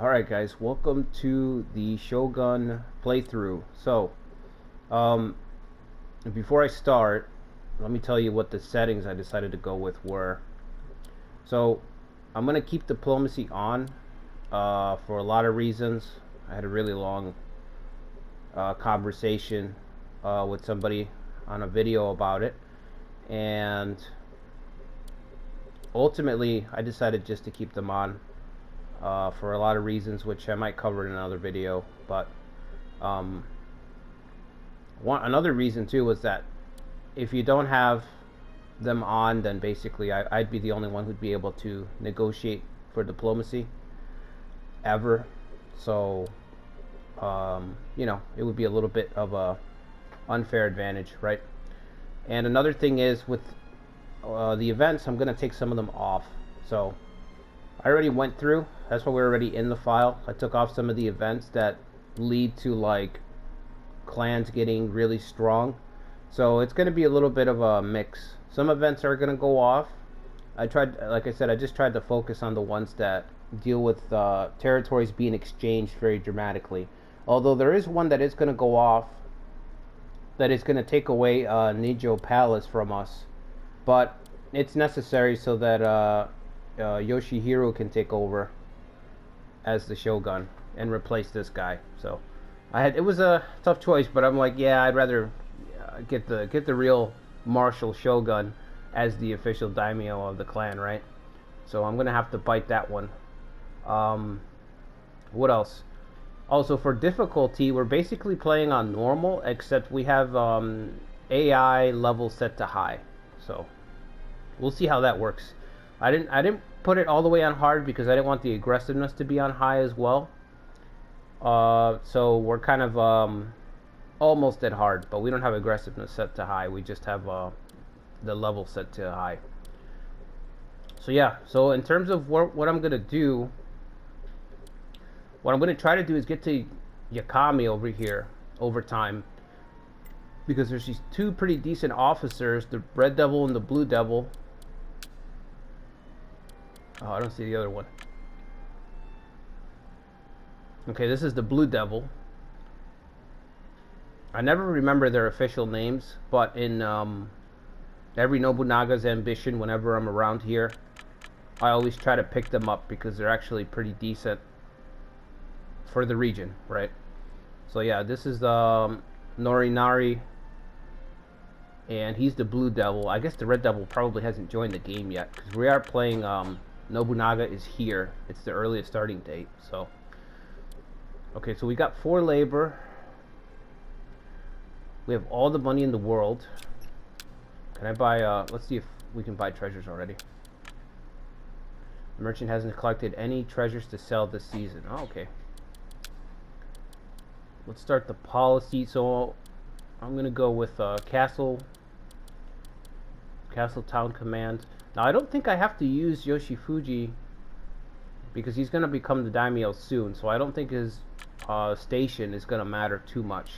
Alright guys, welcome to the Shogun playthrough. So, before I start, let me tell you what the settings I decided to go with were. So, I'm going to keep diplomacy on for a lot of reasons. I had a really long conversation with somebody on a video about it, and ultimately I decided just to keep them on for a lot of reasons, which I might cover in another video. But another reason too was that if you don't have them on, then basically I'd be the only one who'd be able to negotiate for diplomacy ever. So you know, it would be a little bit of a unfair advantage, right? And another thing is with the events, I'm gonna take some of them off. So I already went through, that's why we're already in the file. I took off some of the events that lead to like clans getting really strong. So it's going to be a little bit of a mix. Some events are going to go off. I tried, like I said, I just tried to focus on the ones that deal with territories being exchanged very dramatically. Although there is one that is going to go off that is going to take away Nijo Palace from us. But it's necessary so that Yoshihiro can take over as the Shogun and replace this guy. So it was a tough choice, but I'm like, yeah, I'd rather get the real martial Shogun as the official daimyo of the clan, right? So I'm gonna have to bite that one. What else? Also, for difficulty, we're basically playing on normal, except we have AI level set to high. So we'll see how that works. I didn't put it all the way on hard because I didn't want the aggressiveness to be on high as well. So we're kind of almost at hard, but we don't have aggressiveness set to high. We just have the level set to high. So yeah, so in terms of what I'm going to do, what I'm going to try to do is get to Yakami over here over time. Because there's these two pretty decent officers, the Red Devil and the Blue Devil. Oh, I don't see the other one. Okay, this is the Blue Devil. I never remember their official names, but in every Nobunaga's ambition, whenever I'm around here, I always try to pick them up because they're actually pretty decent for the region, right? So yeah, this is Norinari, and he's the Blue Devil. I guess the Red Devil probably hasn't joined the game yet because we are playing Nobunaga is here. It's the earliest starting date. So okay, so we got 4 labor. We have all the money in the world. Can I buy let's see if we can buy treasures already. The merchant hasn't collected any treasures to sell this season. Oh, okay. Let's start the policy. So I'm gonna go with Castle Town Command. Now I don't think I have to use Yoshifuji because he's gonna become the daimyo soon, so I don't think his station is gonna matter too much.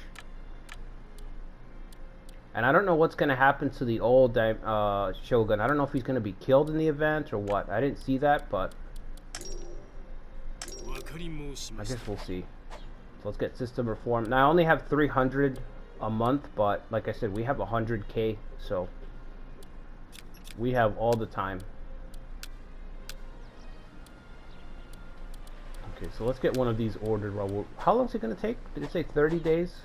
And I don't know what's gonna happen to the old Shogun. I don't know if he's gonna be killed in the event or what. I didn't see that, but I guess we'll see. So let's get system reform. Now I only have 300 a month, but like I said, we have 100k, so we have all the time. Okay, so let's get one of these ordered. How long is it going to take? Did it say 30 days?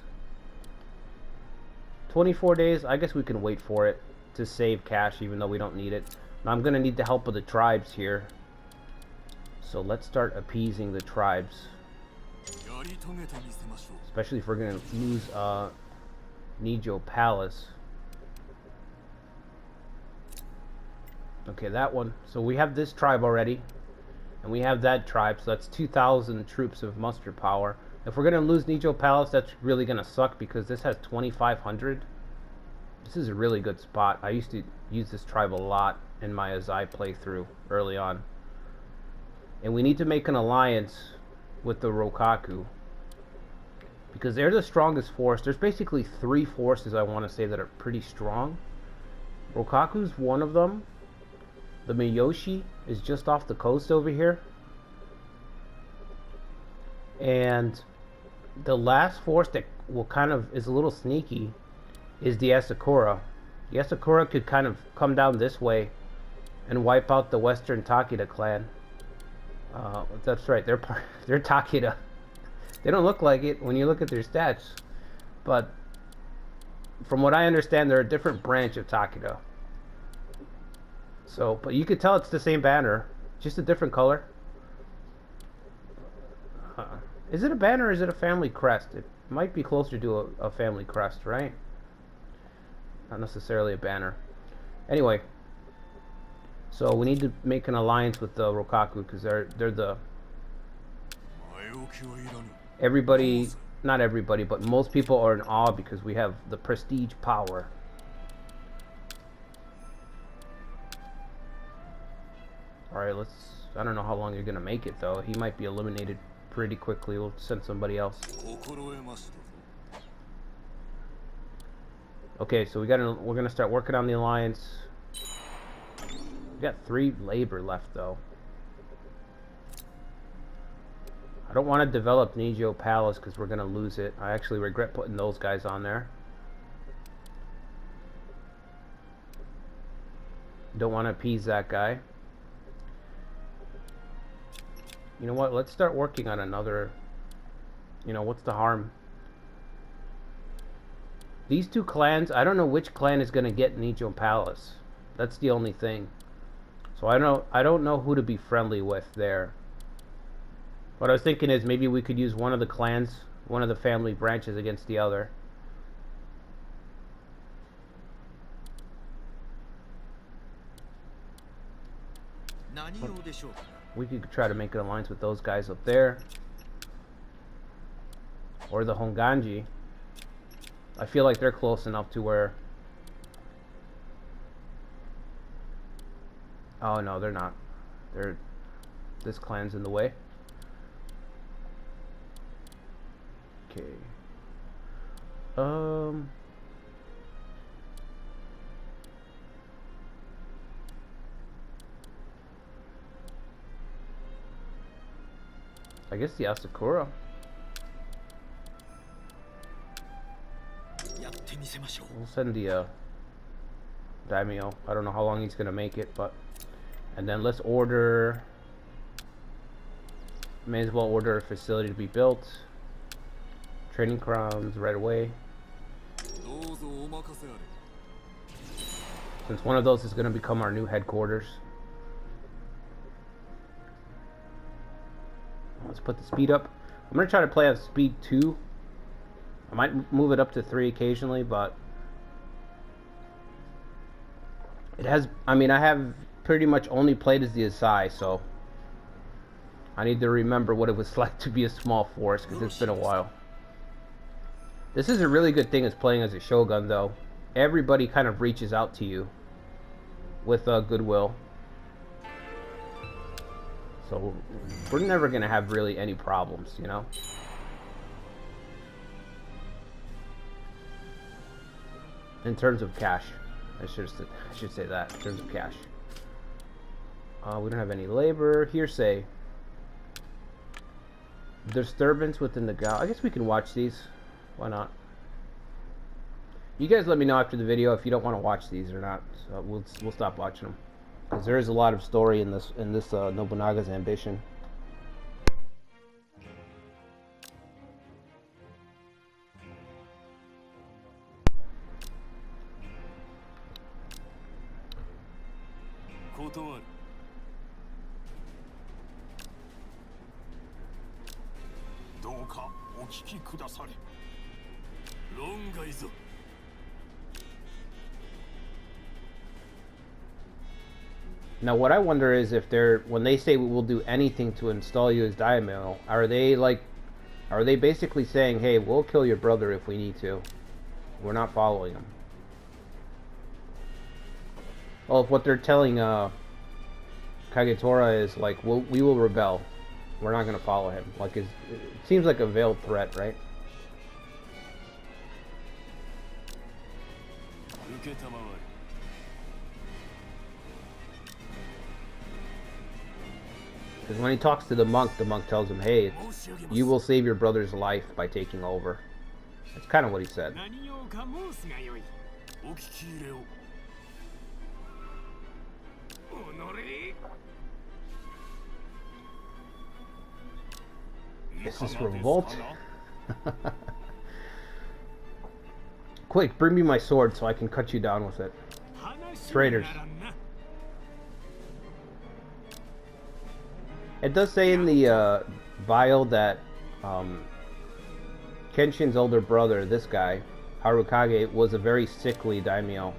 24 days? I guess we can wait for it to save cash, even though we don't need it. Now I'm going to need the help of the tribes here. So let's start appeasing the tribes. Especially if we're going to lose Nijo Palace. Okay, that one. So we have this tribe already. And we have that tribe. So that's 2,000 troops of muster power. If we're going to lose Nijo Palace, that's really going to suck because this has 2,500. This is a really good spot. I used to use this tribe a lot in my Azai playthrough early on. And we need to make an alliance with the Rokaku. Because they're the strongest force. There's basically 3 forces I want to say that are pretty strong. Rokaku's one of them. The Miyoshi is just off the coast over here. And the last force that will kind of is a little sneaky is the Asakura. The Asakura could kind of come down this way and wipe out the Western Takeda clan. That's right, they're Takeda. They don't look like it when you look at their stats, but from what I understand, they're a different branch of Takeda. So, but you could tell it's the same banner, just a different color. Is it a banner or is it a family crest? It might be closer to a family crest, right? Not necessarily a banner. Anyway, so we need to make an alliance with the Rokaku because they're the everybody, not everybody, but most people are in awe because we have the prestige power. All right, let's. I don't know how long you're gonna make it though. He might be eliminated pretty quickly. We'll send somebody else. Okay, so we're gonna start working on the alliance. We got 3 labor left though. I don't want to develop Nijo Palace because we're gonna lose it. I actually regret putting those guys on there. Don't want to appease that guy. You know what? Let's start working on another. You know, what's the harm? These 2 clans, I don't know which clan is going to get Nijo Palace. That's the only thing. So I don't know who to be friendly with there. What I was thinking is maybe we could use one of the clans, one of the family branches against the other. We could try to make an alliance with those guys up there. Or the Honganji. I feel like they're close enough to where... Oh no, they're not. This clan's in the way. Okay. I guess the Asakura. We'll send the Daimyo. I don't know how long he's gonna make it, but and then let's order. May as well order a facility to be built. Training crowns right away. Since one of those is gonna become our new headquarters. Let's put the speed up. I'm gonna try to play at speed 2. I might move it up to 3 occasionally, but it has. I mean, I have pretty much only played as the Asai, so I need to remember what it was like to be a small force because it's been a while. This is a really good thing as playing as a Shogun, though. Everybody kind of reaches out to you with goodwill. So we're never gonna have really any problems, you know. In terms of cash, I should say that. In terms of cash, we don't have any labor. Hearsay. Disturbance within the Gao. I guess we can watch these. Why not? You guys let me know after the video if you don't want to watch these or not. So we'll stop watching them. Because there is a lot of story in this Nobunaga's ambition. Now what I wonder is if when they say we will do anything to install you as daimyo, are they basically saying, hey, we'll kill your brother if we need to. We're not following him. Well, if what they're telling Kagetora is like, we will rebel. We're not going to follow him. Like it seems like a veiled threat, right? Because when he talks to the monk tells him, hey, you will save your brother's life by taking over. That's kind of what he said. Is this revolt? Quick, bring me my sword so I can cut you down with it. Traitors. It does say in the bio that Kenshin's older brother, this guy, Harukage, was a very sickly daimyo.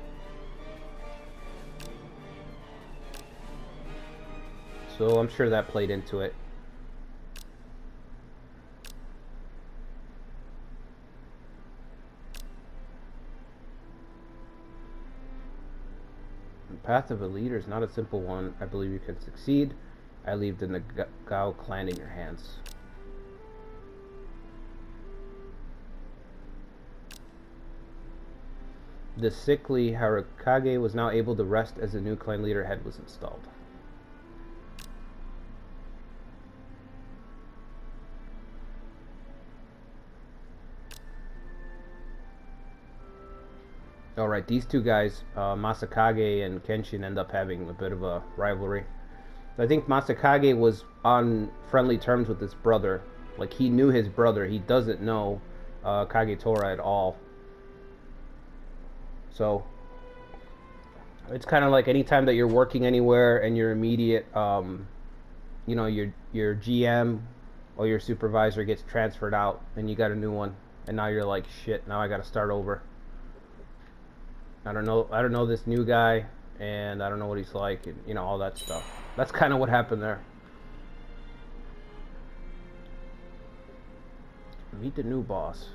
So I'm sure that played into it. The path of a leader is not a simple one. I believe you can succeed. I leave the Nagao clan in your hands. The sickly Harukage was now able to rest as a new clan leader head was installed. Alright, these two guys, Masakage and Kenshin, end up having a bit of a rivalry. I think Masakage was on friendly terms with his brother. Like, he knew his brother. He doesn't know Kagetora at all. So, it's kind of like anytime that you're working anywhere and your immediate, you know, your GM or your supervisor gets transferred out and you got a new one. And now you're like, shit, now I got to start over. I don't know this new guy, and I don't know what he's like, and you know, all that stuff. That's kind of what happened there. Meet the new boss.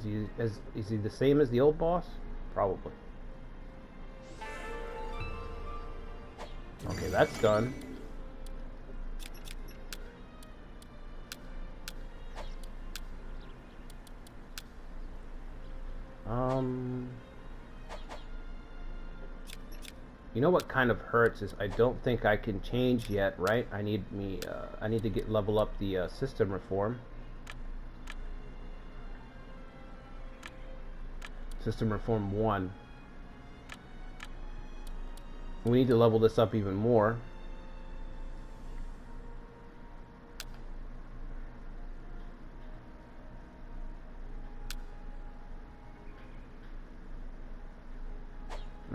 Is he the same as the old boss? Probably. Okay, that's done. You know what kind of hurts is I don't think I can change yet, right? I need to level up the system reform. System reform 1. We need to level this up even more.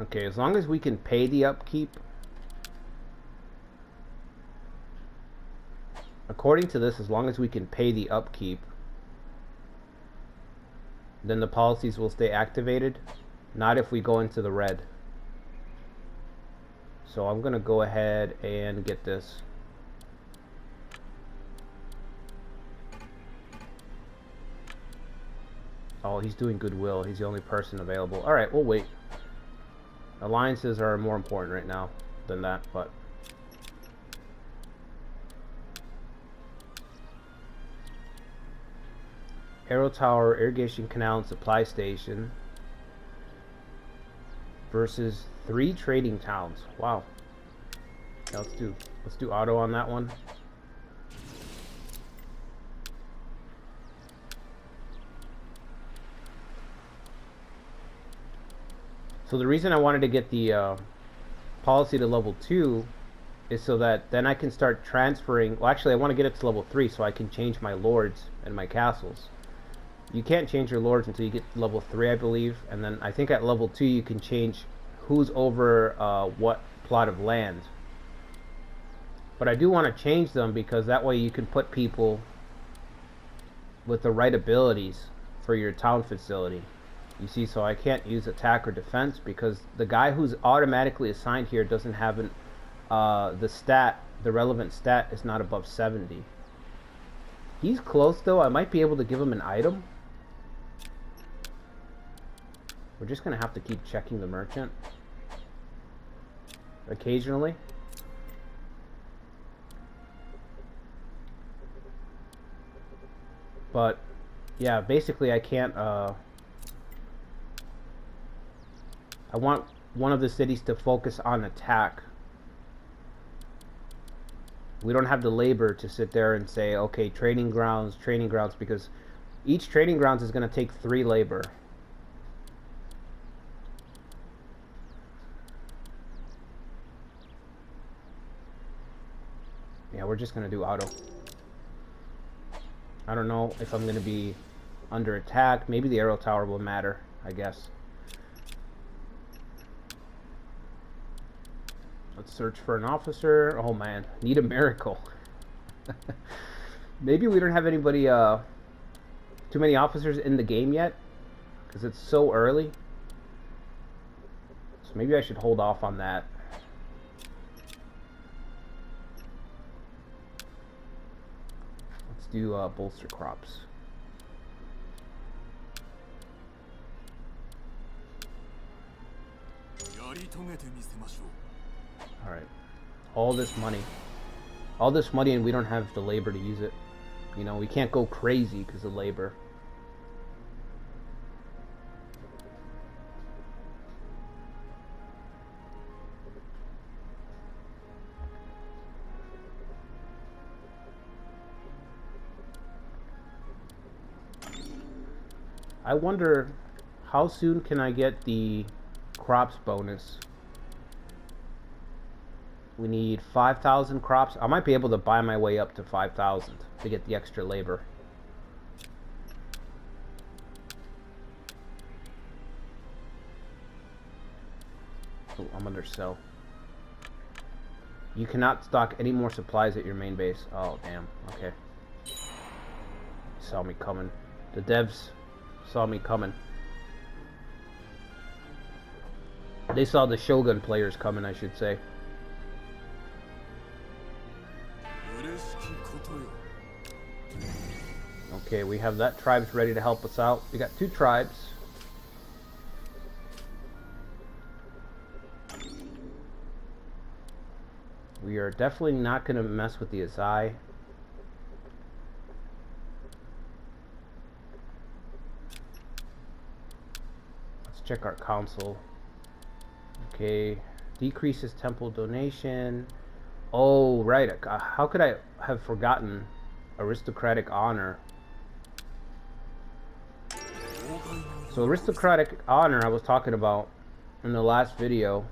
Okay, as long as we can pay the upkeep. According to this, as long as we can pay the upkeep, then the policies will stay activated. Not if we go into the red. So I'm going to go ahead and get this. Oh, he's doing goodwill. He's the only person available. Alright, we'll wait. Alliances are more important right now than that, but Arrow Tower, Irrigation Canal, and Supply Station versus 3 trading towns. Wow. Now let's do auto on that one. So the reason I wanted to get the policy to level 2 is so that then I can start transferring. Well, actually, I want to get it to level 3 so I can change my lords and my castles. You can't change your lords until you get to level 3, I believe. And then I think at level 2 you can change who's over what plot of land. But I do want to change them because that way you can put people with the right abilities for your town facility. You see, so I can't use attack or defense because the guy who's automatically assigned here doesn't have an the relevant stat is not above 70. He's close though. I might be able to give him an item. We're just gonna have to keep checking the merchant occasionally. But yeah, basically I can't I want one of the cities to focus on attack. We don't have the labor to sit there and say, okay, training grounds, because each training grounds is going to take 3 labor. Yeah, we're just going to do auto. I don't know if I'm going to be under attack. Maybe the arrow tower will matter, I guess. Let's search for an officer. Oh man, need a miracle. Maybe we don't have anybody, too many officers in the game yet, because it's so early. So maybe I should hold off on that. Let's do bolster crops. Alright. All this money, and we don't have the labor to use it. You know, we can't go crazy because of labor. I wonder, how soon can I get the crops bonus? We need 5,000 crops. I might be able to buy my way up to 5,000 to get the extra labor. Oh, I'm under sell. You cannot stock any more supplies at your main base. Oh, damn. Okay. Saw me coming. The devs saw me coming. They saw the Shogun players coming, I should say. Okay, we have that tribes ready to help us out. We got 2 tribes. We are definitely not going to mess with the Azai. Let's check our council. Okay, decreases temple donation. Oh, right. How could I have forgotten aristocratic honor? So aristocratic honor I was talking about in the last video.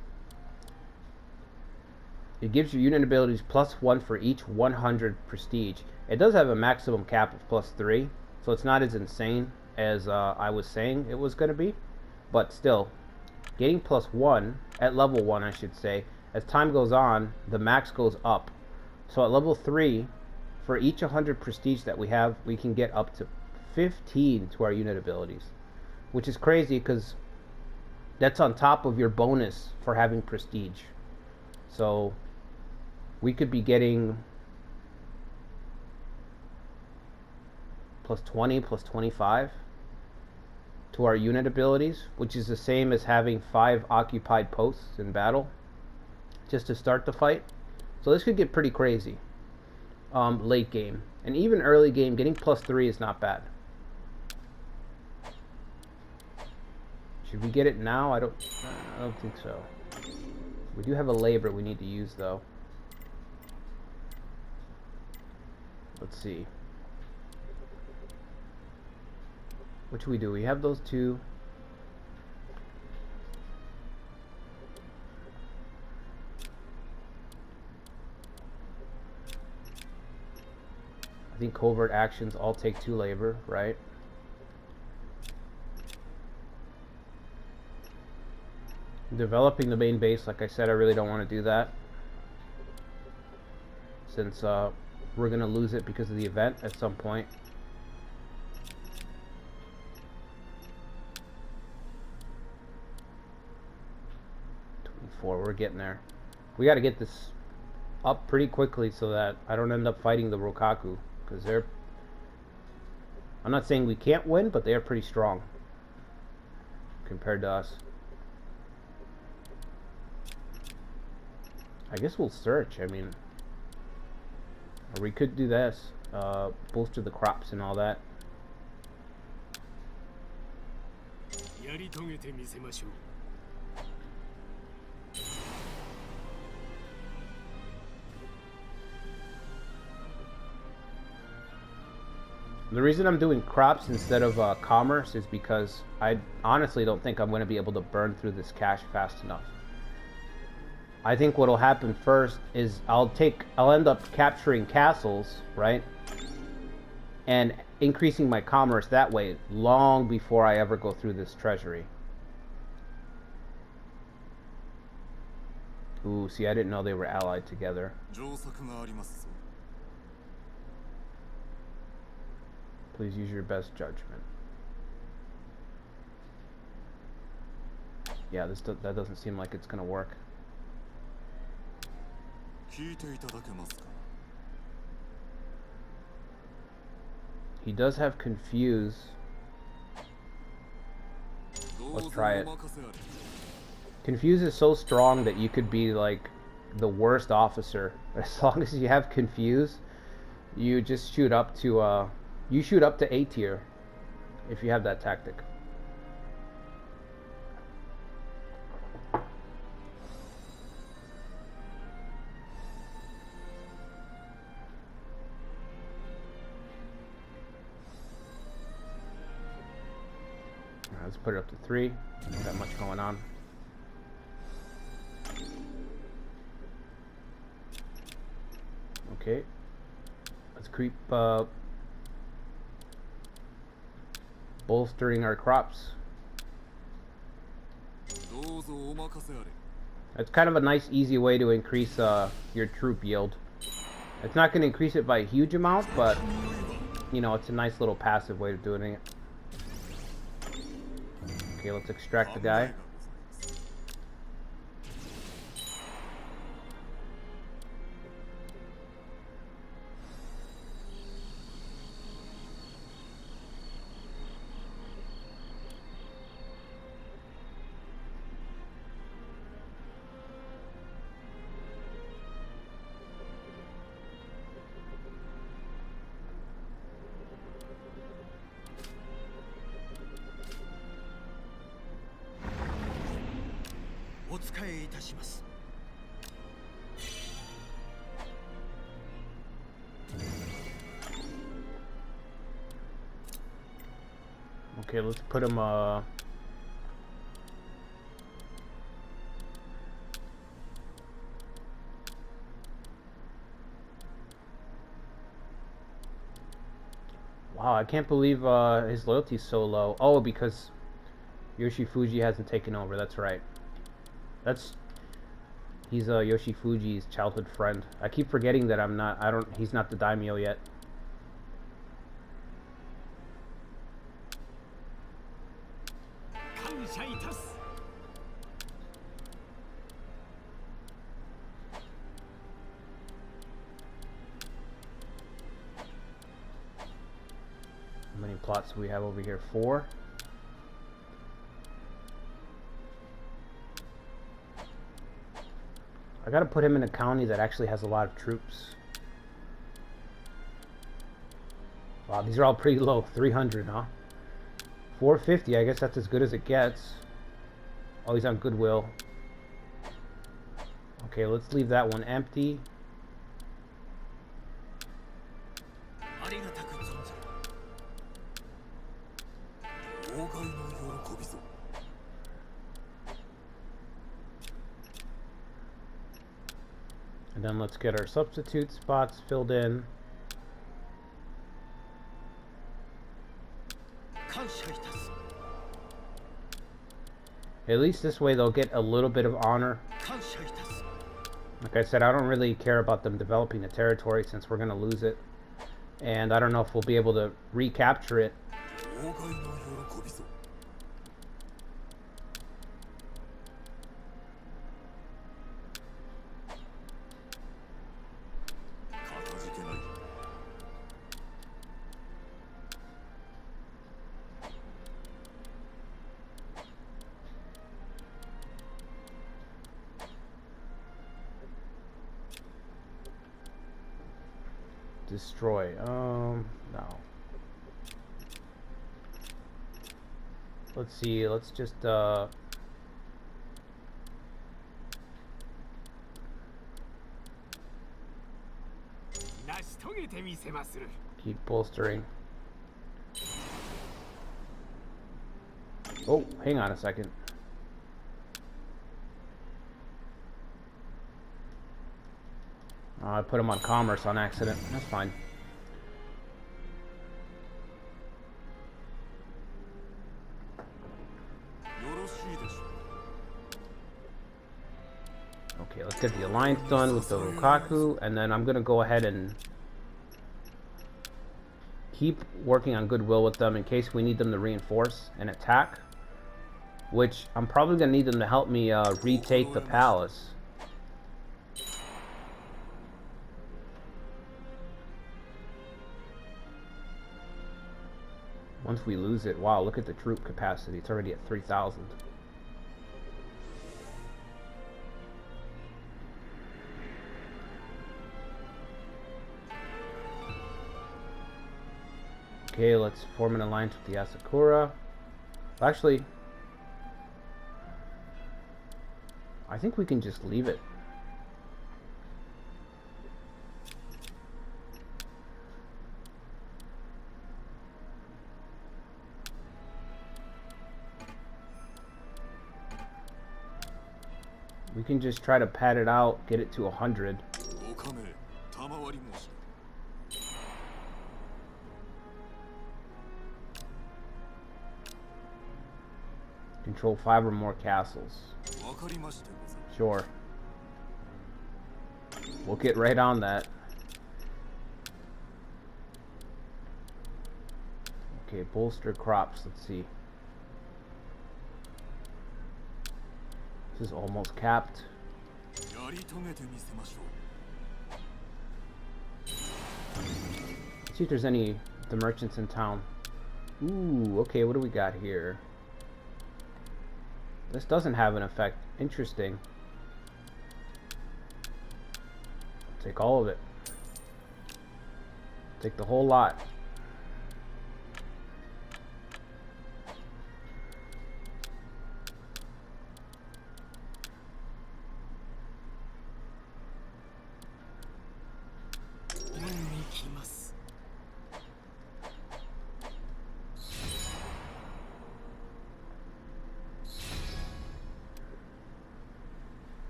It gives your unit abilities +1 for each 100 prestige. It does have a maximum cap of +3, so it's not as insane as I was saying it was going to be. But still, getting +1 at level 1, I should say. As time goes on, the max goes up. So at level 3, for each 100 prestige that we have, we can get up to 15 to our unit abilities. Which is crazy because that's on top of your bonus for having prestige. So we could be getting +20, +25 to our unit abilities, which is the same as having 5 occupied posts in battle just to start the fight. So this could get pretty crazy late game, and even early game. Getting +3 is not bad. Should we get it now? I don't think so. We do have a labor we need to use though. Let's see. What should we do? We have those 2. I think covert actions all take 2 labor, right? Developing the main base, like I said, I really don't want to do that, since we're going to lose it because of the event at some point. We're getting there. We got to get this up pretty quickly so that I don't end up fighting the Rokaku, because they're, I'm not saying we can't win, but they're pretty strong compared to us. I guess we'll search. I mean, or we could do this, bolster the crops and all that. The reason I'm doing crops instead of commerce is because I honestly don't think I'm going to be able to burn through this cash fast enough. I think what'll happen first is I'll end up capturing castles, right? And increasing my commerce that way long before I ever go through this treasury. Ooh, see, I didn't know they were allied together. Please use your best judgment. Yeah, that doesn't seem like it's gonna work. He does have confuse. Let's try it. Confuse is so strong that you could be like the worst officer. As long as you have confuse, you just shoot up to A tier if you have that tactic. Let's put it up to 3. Not that much going on. Okay. Let's creep bolstering our crops. That's kind of a nice easy way to increase your troop yield. It's not going to increase it by a huge amount, but you know, it's a nice little passive way of doing it. Okay, let's extract the guy. Okay, let's put him wow, I can't believe his loyalty's so low. Oh, because Yoshifuji hasn't taken over. That's right. He's Yoshifuji's childhood friend. I keep forgetting that he's not the daimyo yet. How many plots do we have over here? 4. I gotta put him in a county that actually has a lot of troops. Wow, these are all pretty low. 300, huh? 450, I guess that's as good as it gets. Oh, he's on goodwill. Okay, let's leave that one empty. And then let's get our substitute spots filled in. At least this way they'll get a little bit of honor. Like I said, I don't really care about them developing the territory since we're going to lose it. And I don't know if we'll be able to recapture it. Destroy. No. Let's see. Let's just keep bolstering. Oh, hang on a second. I put him on commerce on accident. That's fine. Okay, let's get the alliance done with the Lukaku, and then I'm gonna go ahead and keep working on goodwill with them in case we need them to reinforce and attack. Which I'm probably gonna need them to help me retake the palace. Once we lose it, wow, look at the troop capacity. It's already at 3,000. Okay, let's form an alliance with the Asakura. Actually, I think we can just leave it. We can just try to pad it out, get it to 100. Control 5 or more castles. Sure. We'll get right on that. Okay, bolster crops. Let's see. This is almost capped. Let's see if there's any the merchants in town. Ooh, okay, what do we got here? This doesn't have an effect. Interesting. Take all of it. Take the whole lot.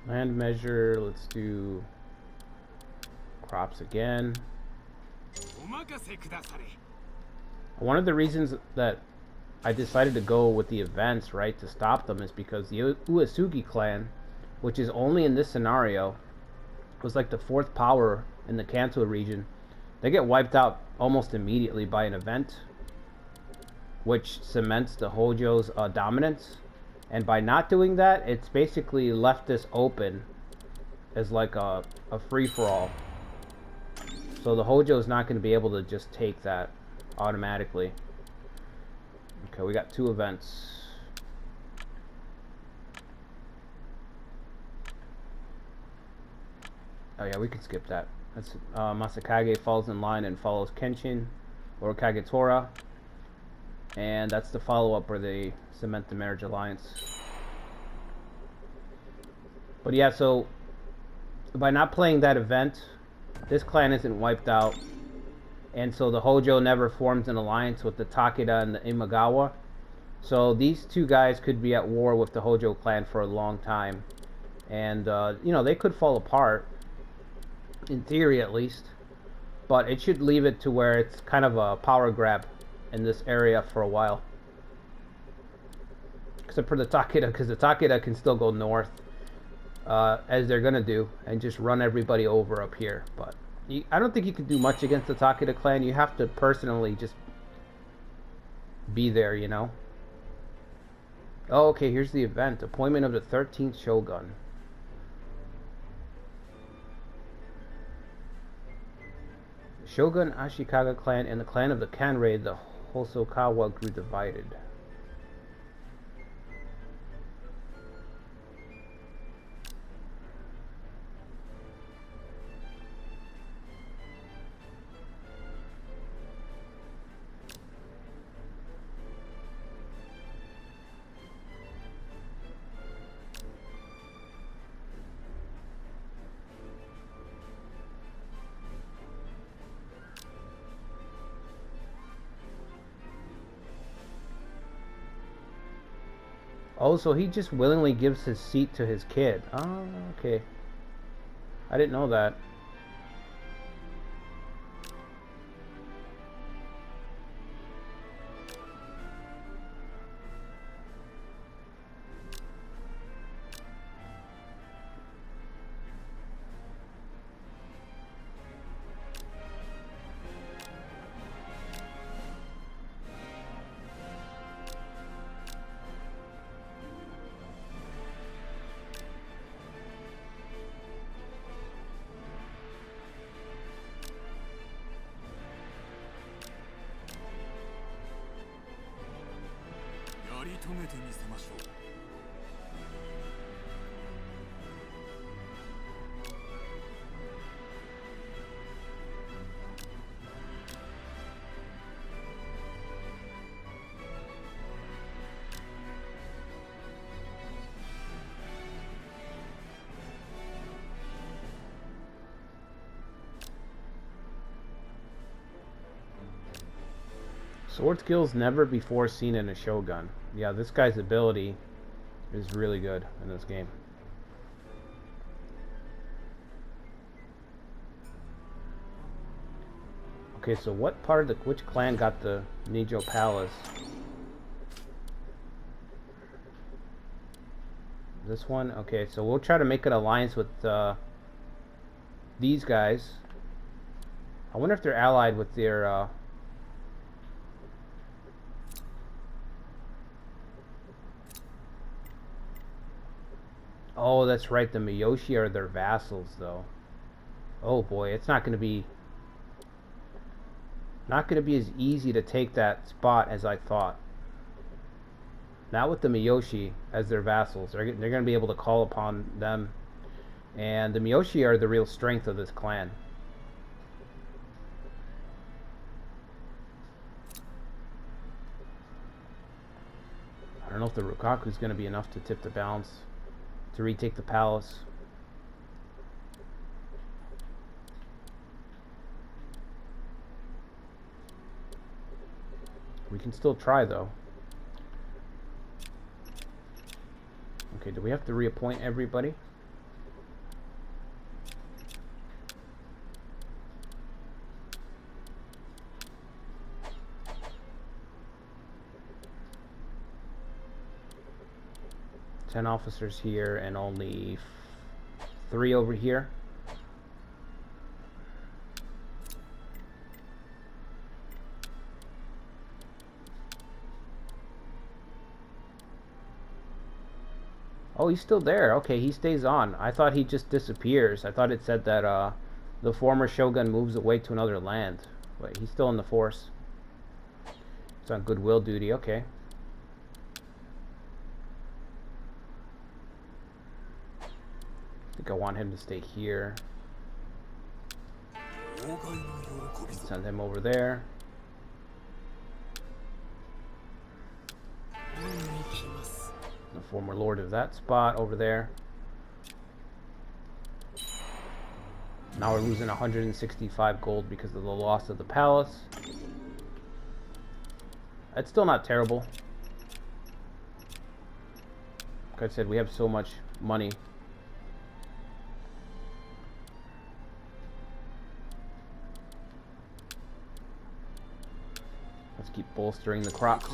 Land measure, let's do crops again. One of the reasons that I decided to go with the events, right, to stop them is because the Uesugi clan, which is only in this scenario, was like the 4th power in the Kanto region. They get wiped out almost immediately by an event, which cements the Hojo's dominance. And by not doing that, it's basically left this open as like a free-for-all. So the Hojo is not going to be able to just take that automatically. Okay, we got 2 events. Oh yeah, we could skip that. That's Masakage falls in line and follows Kenshin or Kagetora. And that's the follow-up where they cement the marriage alliance. But yeah, so by not playing that event, this clan isn't wiped out. And so the Hojo never forms an alliance with the Takeda and the Imagawa. So these 2 guys could be at war with the Hojo clan for a long time. And, you know, they could fall apart. In theory, at least. But it should leave it to where it's kind of a power grab in this area for a while. Except for the Takeda, because the Takeda can still go north, as they're going to do, and just run everybody over up here. But I don't think you can do much against the Takeda clan. You have to personally just be there, you know. Oh, okay, here's the event. Appointment of the 13th Shogun. The Shogun Ashikaga clan and the clan of the Kanrei, the Hosokawa, grew divided. Oh, so he just willingly gives his seat to his kid. Oh, okay. I didn't know that. Sword skills never before seen in a Shogun. Yeah, this guy's ability is really good in this game. Okay, so what part of which clan got the Nijo Palace? This one? Okay, so we'll try to make an alliance with these guys. I wonder if they're allied with their oh, that's right, the Miyoshi are their vassals, though. Oh boy, it's not going to be as easy to take that spot as I thought. Not with the Miyoshi as their vassals. They're going to be able to call upon them. And the Miyoshi are the real strength of this clan. I don't know if the Rukaku is going to be enough to tip the balance to retake the palace. We can still try, though. Okay, do we have to reappoint everybody? Ten officers here and only 3 over here. Oh, he's still there. Okay, he stays on. I thought he just disappears. I thought it said that the former shogun moves away to another land. But he's still in the force. It's on goodwill duty. Okay. I think I want him to stay here. Send him over there. The former lord of that spot over there. Now we're losing 165 gold because of the loss of the palace. That's still not terrible. Like I said, we have so much money. Let's keep bolstering the crops.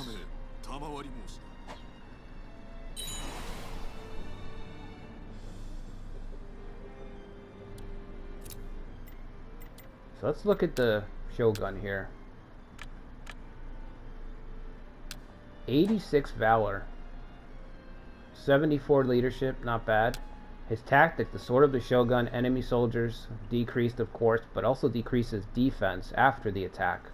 So let's look at the Shogun here. 86 valor. 74 leadership, not bad. His tactic, the sword of the Shogun, enemy soldiers decreased, of course, but also decreases defense after the attack.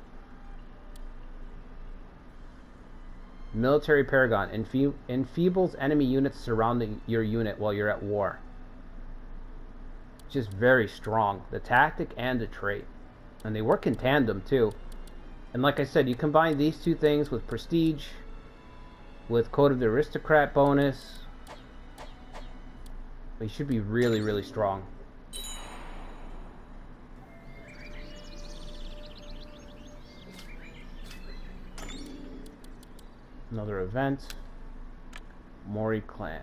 Military paragon, enfeebles enemy units surrounding your unit while you're at war. Just very strong, the tactic and the trait, and they work in tandem too. And like I said, you combine these two things with prestige, with Code of the Aristocrat bonus, they should be really, really strong. Another event. Mori clan.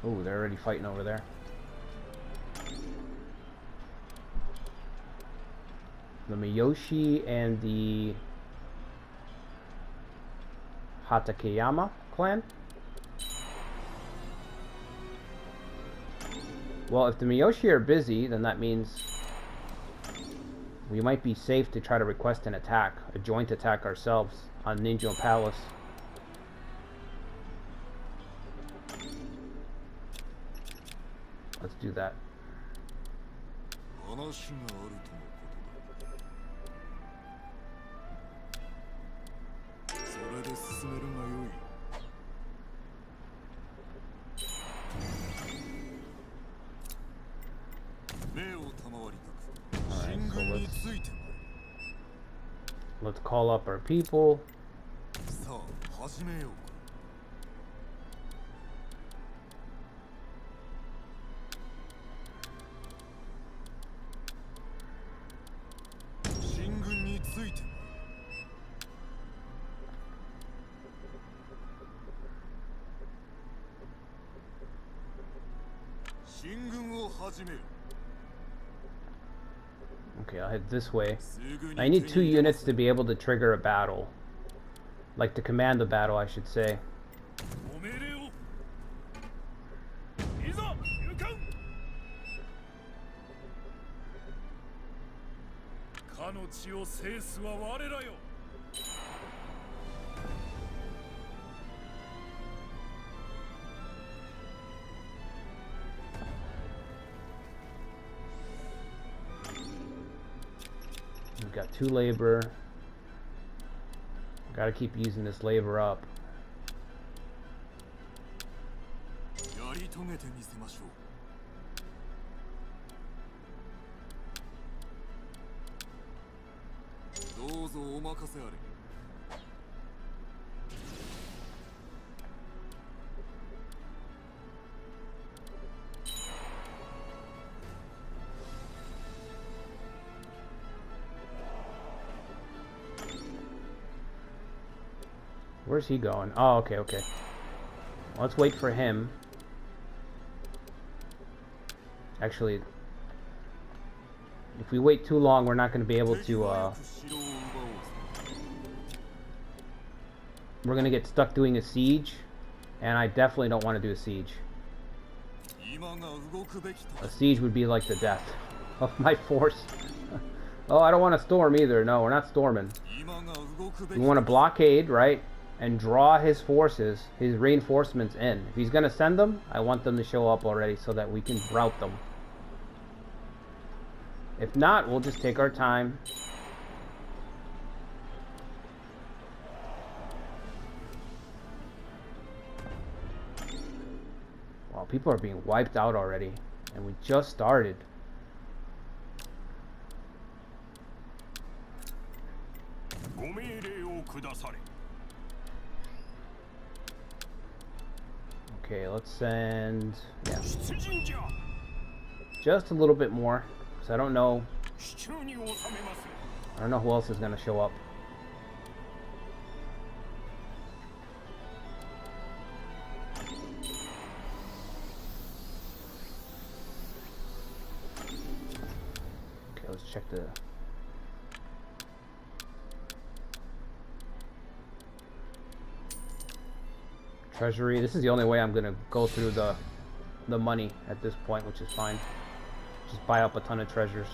Oh, they're already fighting over there. The Miyoshi and the Hatakeyama clan. Well, if the Miyoshi are busy, then that means we might be safe to try to request an attack, a joint attack ourselves on Nijo Palace. Let's do that. Alright, so let's call up our people. Okay, I'll head this way. I need 2 units to be able to trigger a battle. Like to command the battle, I should say. We've got 2 labor. Gotta keep using this labor up. Where's he going? Oh, okay, okay. Let's wait for him. Actually, if we wait too long, we're not going to be able to, we're going to get stuck doing a siege, and I definitely don't want to do a siege. A siege would be like the death of my force. Oh, I don't want to storm either. No, we're not storming. We want to blockade, right? And draw his forces, his reinforcements in. If he's going to send them, I want them to show up already so that we can rout them. If not, we'll just take our time. Wow, people are being wiped out already. And we just started. Okay, let's send, yeah, just a little bit more, because I don't know who else is going to show up. Okay, let's check the treasury. This is the only way I'm gonna go through the money at this point, which is fine. Just buy up a ton of treasures.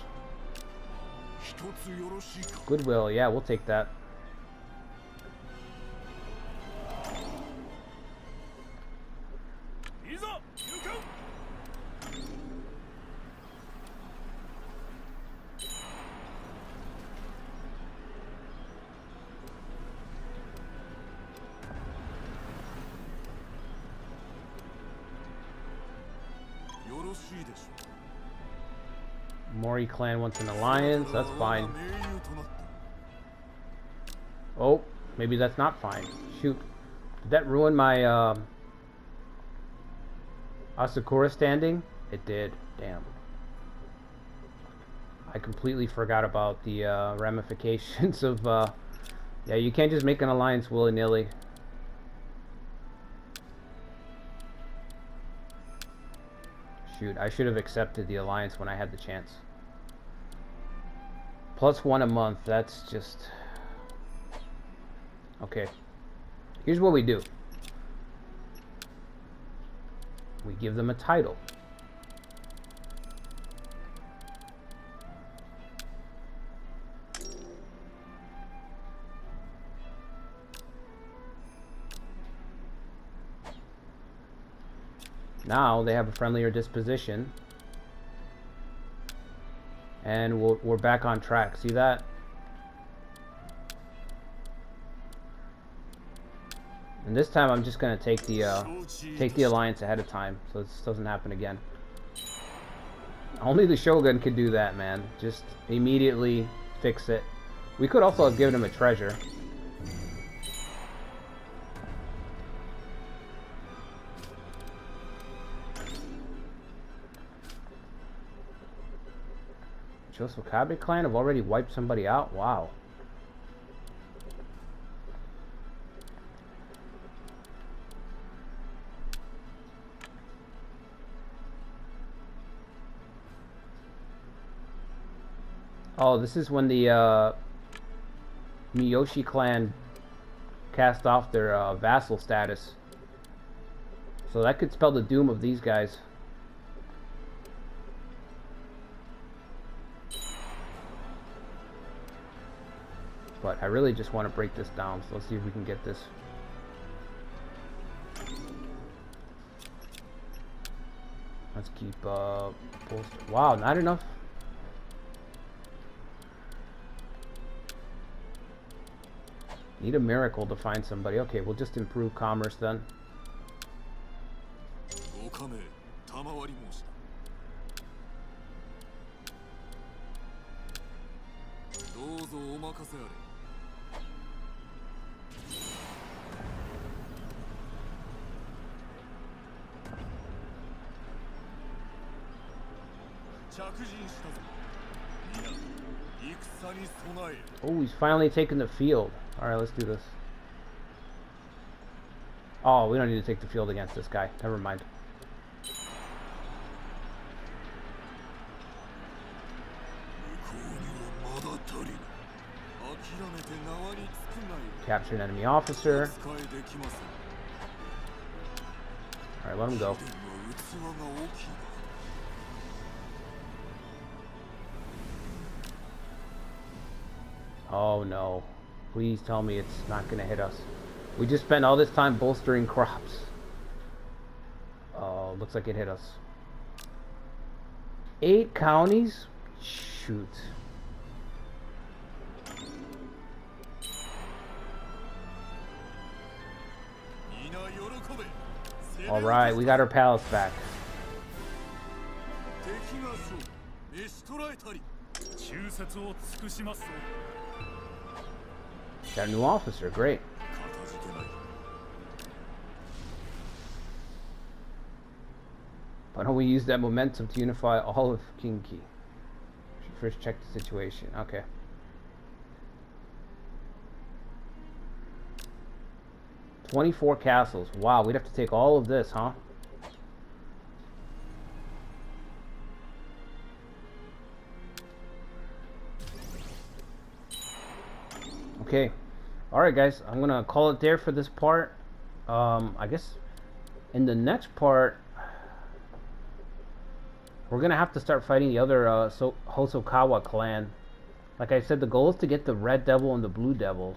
Goodwill, yeah, we'll take that. Mori clan wants an alliance, that's fine. Oh, maybe that's not fine. Shoot. Did that ruin my Asakura standing? It did. Damn. I completely forgot about the ramifications of... yeah, you can't just make an alliance willy-nilly. Shoot, I should have accepted the alliance when I had the chance. +1 a month, that's just... Okay. Here's what we do. We give them a title. Now they have a friendlier disposition. And we're back on track. See that? And this time I'm just going to take the alliance ahead of time, so this doesn't happen again. Only the Shogun could do that, man. Just immediately fix it. We could also have given him a treasure. Josokabe clan have already wiped somebody out? Wow. Oh, this is when the Miyoshi clan cast off their vassal status. So that could spell the doom of these guys. But I really just want to break this down, so let's see if we can get this. Let's keep bolster. Wow, not enough. Need a miracle to find somebody. Okay, we'll just improve commerce then. Oh, he's finally taken the field. Alright, let's do this. Oh, we don't need to take the field against this guy. Never mind. Capture an enemy officer. Alright, let him go. Oh no. Please tell me it's not going to hit us. We just spent all this time bolstering crops. Oh, looks like it hit us. 8 counties? Shoot. Alright, we got our palace back. Got a new officer, great. Why don't we use that momentum to unify all of Kinki? Should first check the situation. Okay. "24 castles. Wow, we'd have to take all of this, huh? Okay. Alright guys, I'm gonna call it there for this part. I guess in the next part we're gonna have to start fighting the other Hosokawa clan. Like I said, the goal is to get the Red Devil and the Blue Devil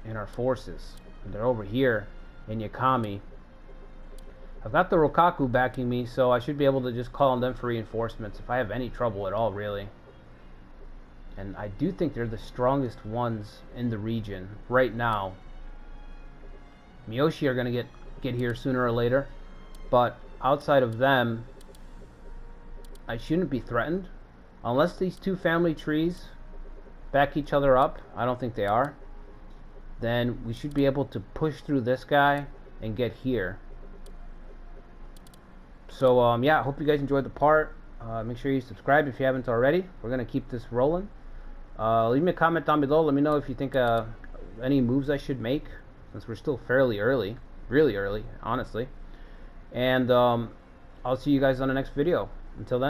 in our forces. And they're over here in Yakami. I've got the Rokaku backing me, so I should be able to just call on them for reinforcements if I have any trouble at all, really. And I do think they're the strongest ones in the region right now. Miyoshi are going to get here sooner or later. But outside of them, I shouldn't be threatened. Unless these two family trees back each other up. I don't think they are. then we should be able to push through this guy and get here. So yeah, I hope you guys enjoyed the part. Make sure you subscribe if you haven't already. We're gonna keep this rolling. Leave me a comment down below. Let me know if you think any moves I should make, since we're still fairly early, really early, honestly. And I'll see you guys on the next video. Until then.